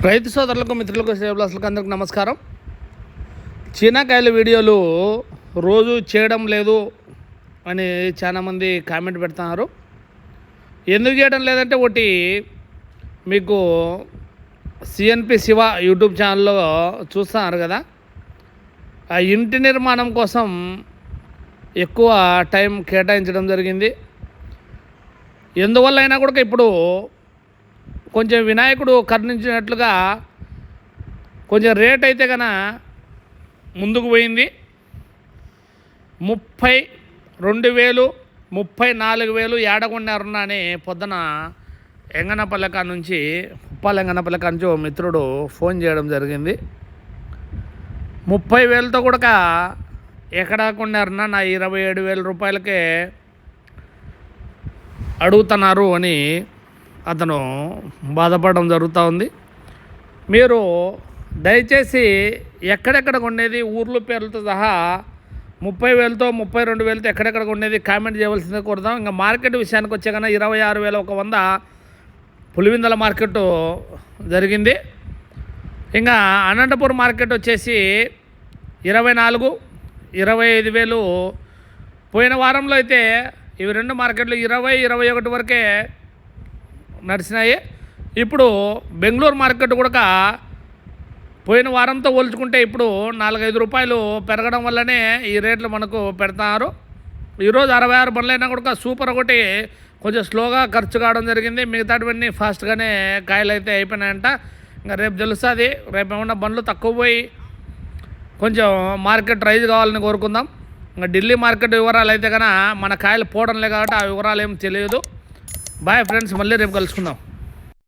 రైతు సోదరులకు మిత్రులకు శ్రేయభిలాషులకు అందరికీ నమస్కారం. చీనాకాయల వీడియోలు రోజు చేయడం లేదు అని చాలామంది కామెంట్ పెడుతున్నారు. ఎందుకు చేయడం లేదంటే ఒకటి మీకు సిఎన్పి శివ యూట్యూబ్ ఛానల్లో చూస్తున్నారు కదా, ఆ ఇంటి నిర్మాణం కోసం ఎక్కువ టైం కేటాయించడం జరిగింది. ఎందువల్ల అయినా కూడా ఇప్పుడు కొంచెం వినాయకుడు కరుణించినట్లుగా కొంచెం రేట్ అయితే కన ముందుకు పోయింది. 32,000 34,000 ఏడగొన్నారున్నా అని పొద్దున ఎంగనపల్లె నుంచి ఉప్పాల ఎంగనపల్లె నుంచి ఓ మిత్రుడు ఫోన్ చేయడం జరిగింది. 30,000తో కూడా ఎక్కడ కొన్నారన్నా, నా 27,000 రూపాయలకే అడుగుతున్నారు అని అతను బాధపడడం జరుగుతూ ఉంది. మీరు దయచేసి ఎక్కడెక్కడ కొనేది ఊర్ల పేర్లతో సహా 30,000తో 32,000తో ఎక్కడెక్కడ కొనేది కామెంట్ చేయవలసిందే కోరుతాం. ఇంకా మార్కెట్ విషయానికి వచ్చే కన్నా 26,100 పులివిందల మార్కెట్ జరిగింది. ఇంకా అనంతపూర్ మార్కెట్ వచ్చేసి 24,000 25,000. పోయిన వారంలో అయితే ఇవి రెండు మార్కెట్లు 20-21 వరకే నడిచినాయి. ఇప్పుడు బెంగళూరు మార్కెట్ కూడా పోయిన వారంతో పోల్చుకుంటే ఇప్పుడు 4-5 రూపాయలు పెరగడం వల్లనే ఈ రేట్లు మనకు పెడతారు. ఈరోజు 66 బండ్లైనా కూడా సూపర్ ఒకటి కొంచెం స్లోగా ఖర్చు కావడం జరిగింది. మిగతాటివన్నీ ఫాస్ట్గానే కాయలు అయితే అయిపోయినాయంట. ఇంకా రేపు తెలుస్తుంది. రేపు ఏమన్నా బండ్లు తక్కువ పోయి కొంచెం మార్కెట్ రైజ్ కావాలని కోరుకుందాం. ఇంకా ఢిల్లీ మార్కెట్ వివరాలు అయితే కన్నా మన కాయలు పోవడంలే కాబట్టి ఆ వివరాలు ఏం తెలియదు. బాయ్ ఫ్రెండ్స్, మళ్ళీ రేపు కలుసుకుందాం.